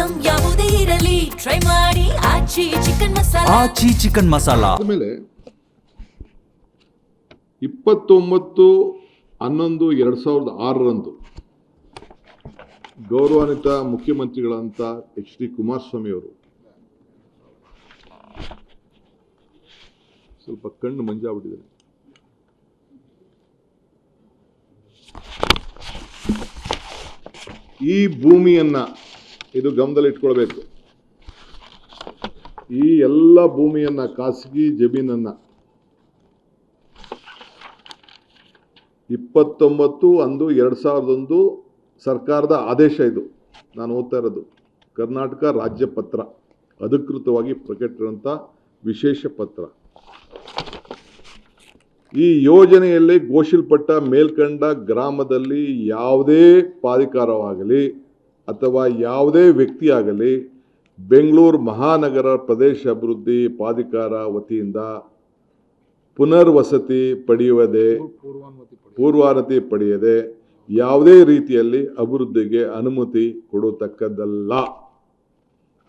Item ಯಾವುದೇ ಇರಲಿ try ಮಾಡಿ ಆಚಿ ಚಿಕನ್ ಮಸಾಲಾ. ಆಮೇಲೆ 29/11/2006 ಗೌರವಾನ್ವಿತ ಮುಖ್ಯಮಂತ್ರಿಗಳಂತ HD ಕುಮಾರಸ್ವಾಮಿ ಅವರು ಸ್ವಲ್ಪ ಕಣ್ಣು ಮಂಜಾಗ್ಬಿಟ್ಟಿದ್ದಾರೆ. ಈ ಭೂಮಿಯನ್ನ ಇದು ಗಮನದಲ್ಲಿ ಇಟ್ಕೊಳ್ಬೇಕು. ಈ ಎಲ್ಲ ಭೂಮಿಯನ್ನ ಖಾಸಗಿ ಜಮೀನನ್ನ 29/11/2001 ಸರ್ಕಾರದ ಆದೇಶ, ಇದು ನಾನು ಓದ್ತಾ ಇರೋದು ಕರ್ನಾಟಕ ರಾಜ್ಯ ಪತ್ರ, ಅಧಿಕೃತವಾಗಿ ಪ್ರಕಟಿಸಿದಂಥ ವಿಶೇಷ ಪತ್ರ. ಈ ಯೋಜನೆಯಲ್ಲಿ ಘೋಷಿಸಲ್ಪಟ್ಟ ಮೇಲ್ಕಂಡ ಗ್ರಾಮದಲ್ಲಿ ಯಾವುದೇ ಪ್ರಾಧಿಕಾರವಾಗಲಿ ಅಥವಾ ಯಾವುದೇ ವ್ಯಕ್ತಿಯಾಗಲಿ ಬೆಂಗಳೂರು ಮಹಾನಗರ ಪ್ರದೇಶ ಅಭಿವೃದ್ಧಿ ಪ್ರಾಧಿಕಾರ ವತಿಯಿಂದ ಪುನರ್ವಸತಿ ಪೂರ್ವಾನುಮತಿ ಪಡೆಯದೆ ಯಾವುದೇ ರೀತಿಯಲ್ಲಿ ಅಭಿವೃದ್ಧಿಗೆ ಅನುಮತಿ ಕೊಡತಕ್ಕದ್ದಲ್ಲ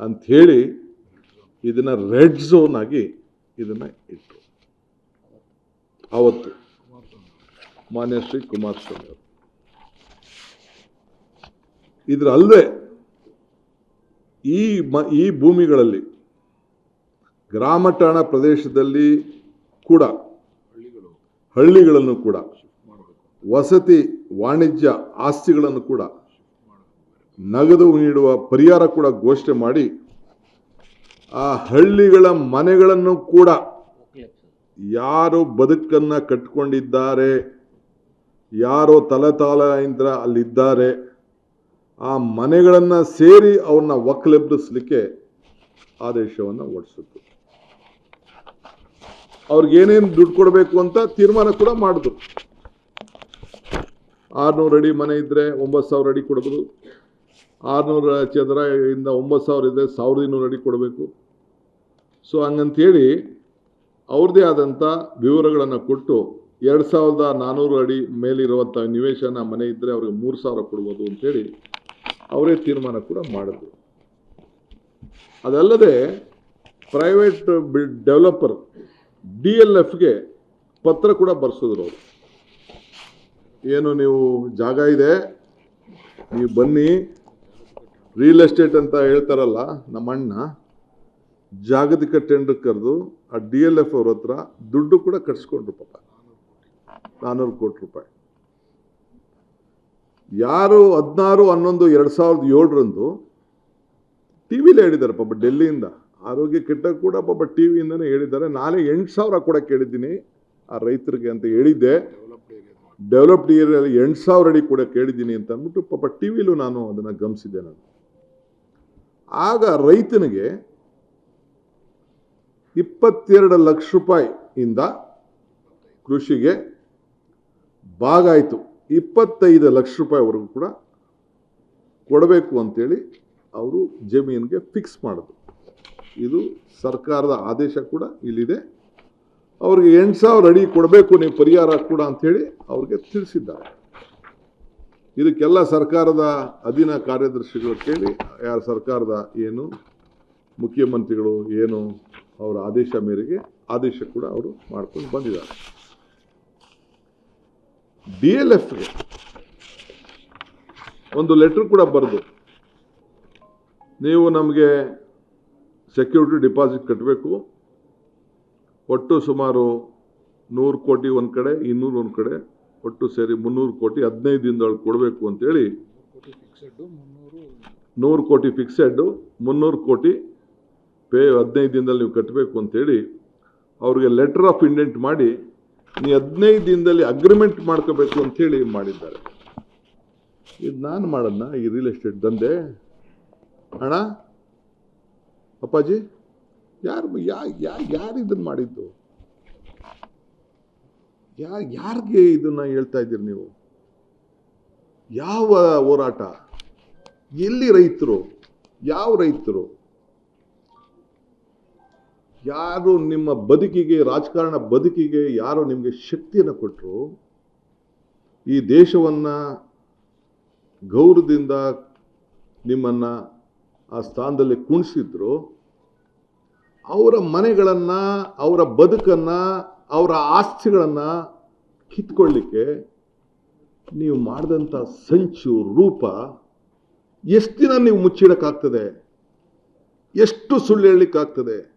ಅಂಥೇಳಿ ಇದನ್ನ ರೆಡ್ ಝೋನ್ ಆಗಿ ಇದನ್ನ ಇಟ್ಟರು ಅವತ್ತು ಮಾನ್ಯ ಶ್ರೀ ಕುಮಾರಸ್ವಾಮಿ ಅವರು. ಇದರಲ್ಲದೆ ಈ ಭೂಮಿಗಳಲ್ಲಿ ಗ್ರಾಮ ಠಾಣಾ ಪ್ರದೇಶದಲ್ಲಿ ಕೂಡ ಹಳ್ಳಿಗಳನ್ನು ಕೂಡ ವಸತಿ ವಾಣಿಜ್ಯ ಆಸ್ತಿಗಳನ್ನು ಕೂಡ ನಗದು ನೀಡುವ ಪರಿಹಾರ ಕೂಡ ಘೋಷಣೆ ಮಾಡಿ ಆ ಹಳ್ಳಿಗಳ ಮನೆಗಳನ್ನು ಕೂಡ ಯಾರು ಬದುಕನ್ನ ಕಟ್ಕೊಂಡಿದ್ದಾರೆ, ಯಾರೋ ತಲೆತಾಲೆಯಿಂದ ಅಲ್ಲಿದ್ದಾರೆ, ಆ ಮನೆಗಳನ್ನು ಸೇರಿ ಅವ್ರನ್ನ ಒಕ್ಕಲೆಬ್ಬಿಸಲಿಕ್ಕೆ ಆದೇಶವನ್ನು ಹೊರಡಿಸಿತು. ಅವ್ರಿಗೇನೇನು ದುಡ್ಡು ಕೊಡಬೇಕು ಅಂತ ತೀರ್ಮಾನ ಕೂಡ ಮಾಡಿದ್ರು. 600 ಅಡಿ ಮನೆ ಇದ್ರೆ 9,000 ಅಡಿ ಕೊಡಬಹುದು, 600 ಚದರ ಇಂದ 9,000 ಇದ್ರೆ 1,200 ಅಡಿ ಕೊಡಬೇಕು. ಸೊ ಹಂಗಂತೇಳಿ ಅವ್ರದ್ದೇ ಆದಂಥ ವಿವರಗಳನ್ನು ಕೊಟ್ಟು 2,400 ಅಡಿ ಮೇಲಿರುವಂಥ ನಿವೇಶನ ಮನೆ ಇದ್ದರೆ ಅವ್ರಿಗೆ 3,000 ಕೊಡ್ಬೋದು ಅಂತೇಳಿ ಅವರೇ ತೀರ್ಮಾನ ಕೂಡ ಮಾಡಿದ್ರು. ಅದಲ್ಲದೆ ಪ್ರೈವೇಟ್ ಡೆವಲಪರ್ DLFಗೆ ಪತ್ರ ಕೂಡ ಬರ್ಸಿದ್ರು ಅವರು. ಏನು ನೀವು ಜಾಗ ಇದೆ, ನೀವು ಬನ್ನಿ, ರಿಯಲ್ ಎಸ್ಟೇಟ್ ಅಂತ ಹೇಳ್ತಾರಲ್ಲ ನಮ್ಮ ಅಣ್ಣ, ಜಾಗತಿಕ ಟೆಂಡರ್ ಕರೆದು ಆ DLF ಅವ್ರ ಹತ್ರ ದುಡ್ಡು ಕೂಡ ಕಟ್ಸ್ಕೊಂಡ್ರು ಪಾಪ, 400 ಕೋಟಿ ರೂಪಾಯಿ. ಯಾರು 16/11/2007 ಟಿವಿಲಿ ಹೇಳಿದ್ದಾರೆ ಪಾಪ, ಡೆಲ್ಲಿಯಿಂದ ಆರೋಗ್ಯ ಕೆಟ್ಟ ಕೂಡ ಪಾಪ ಟಿವಿಯಿಂದನೇ ಹೇಳಿದ್ದಾರೆ. ನಾಳೆ 8,000 ಕೂಡ ಕೇಳಿದ್ದೀನಿ ಆ ರೈತರಿಗೆ ಅಂತ ಹೇಳಿದ್ದೆ. ಡೆವಲಪ್ಡ್ ಏರಿಯಾದಲ್ಲಿ 8,000 ಅಡಿ ಕೂಡ ಕೇಳಿದ್ದೀನಿ ಅಂತ ಅಂದ್ಬಿಟ್ಟು ಪಾಪ ಟಿವಿಲೂ ನಾನು ಅದನ್ನು ಗಮನಿಸಿದ್ದೆ. ನಾನು ಆಗ ರೈತನಿಗೆ 22 ಲಕ್ಷ ರೂಪಾಯಿಯಿಂದ ಕೃಷಿಗೆ ಭಾಗ ಆಯಿತು 25 ಲಕ್ಷ ರೂಪಾಯಿವರೆಗೂ ಕೂಡ ಕೊಡಬೇಕು ಅಂತೇಳಿ ಅವರು ಜಮೀನಿಗೆ ಫಿಕ್ಸ್ ಮಾಡಿದ್ರು. ಇದು ಸರ್ಕಾರದ ಆದೇಶ ಕೂಡ ಇಲ್ಲಿದೆ. ಅವ್ರಿಗೆ 8,000 ಅಡಿ ಕೊಡಬೇಕು ನೀವು ಪರಿಹಾರ ಕೂಡ ಅಂಥೇಳಿ ಅವ್ರಿಗೆ ತಿಳಿಸಿದ್ದಾರೆ. ಇದಕ್ಕೆಲ್ಲ ಸರ್ಕಾರದ ಅಧೀನ ಕಾರ್ಯದರ್ಶಿಗಳು ಕೇಳಿ ಯಾರ ಸರ್ಕಾರದ ಏನು ಮುಖ್ಯಮಂತ್ರಿಗಳು ಏನು ಅವರ ಆದೇಶ ಮೇರೆಗೆ ಆದೇಶ ಕೂಡ ಅವರು ಮಾಡ್ಕೊಂಡು ಬಂದಿದ್ದಾರೆ. DLFಗೆ ಒಂದು ಲೆಟರ್ ಕೂಡ ಬರೆದು, ನೀವು ನಮಗೆ ಸೆಕ್ಯೂರಿಟಿ ಡಿಪಾಸಿಟ್ ಕಟ್ಟಬೇಕು, ಒಟ್ಟು ಸುಮಾರು 100 ಕೋಟಿ ಒಂದು ಕಡೆ, 200 ಒಂದು ಕಡೆ, ಒಟ್ಟು ಸೇರಿ 300 ಕೋಟಿ 15 ದಿನದೊಳಗೆ ಕೊಡಬೇಕು ಅಂತೇಳಿ, 100 ಕೋಟಿ ಫಿಕ್ಸೆಡ್, 300 ಕೋಟಿ ಪೇ 15 ದಿನದಲ್ಲಿ ನೀವು ಕಟ್ಟಬೇಕು ಅಂತೇಳಿ ಅವ್ರಿಗೆ ಲೆಟರ್ ಆಫ್ ಇಂಡೆಂಟ್ ಮಾಡಿ ನೀವು 15 ದಿನದಲ್ಲಿ ಅಗ್ರಿಮೆಂಟ್ ಮಾಡ್ಕೋಬೇಕು ಅಂತೇಳಿ ಮಾಡಿದ್ದಾರೆ. ಇದು ನಾನು ಮಾಡೋಣ ಈ ರಿಯಲ್ ಎಸ್ಟೇಟ್ ದಂಧೆ ಅಣ್ಣ ಅಪ್ಪಾಜಿ? ಯಾರು ಇದನ್ನು ಮಾಡಿದ್ದು? ಯಾರಿಗೆ ಇದನ್ನ ಹೇಳ್ತಾ ಇದ್ದೀರಿ ನೀವು? ಯಾವ ಹೋರಾಟ? ಎಲ್ಲಿ ರೈತರು? ಯಾವ ರೈತರು? ಯಾರು ನಿಮ್ಮ ಬದುಕಿಗೆ, ರಾಜಕಾರಣ ಬದುಕಿಗೆ ಯಾರು ನಿಮಗೆ ಶಕ್ತಿಯನ್ನು ಕೊಟ್ಟರು? ಈ ದೇಶವನ್ನು ಗೌರವದಿಂದ ನಿಮ್ಮನ್ನು ಆ ಸ್ಥಾನದಲ್ಲಿ ಕುಣಿಸಿದ್ರು, ಅವರ ಮನೆಗಳನ್ನು, ಅವರ ಬದುಕನ್ನು, ಅವರ ಆಸ್ತಿಗಳನ್ನು ಕಿತ್ಕೊಳ್ಳಿಕ್ಕೆ ನೀವು ಮಾಡಿದಂಥ ಸಂಚು ರೂಪ ಎಷ್ಟು ದಿನ ನೀವು ಮುಚ್ಚಿಡಕ್ಕಾಗ್ತದೆ? ಎಷ್ಟು ಸುಳ್ಳು ಹೇಳಲಿಕ್ಕಾಗ್ತದೆ?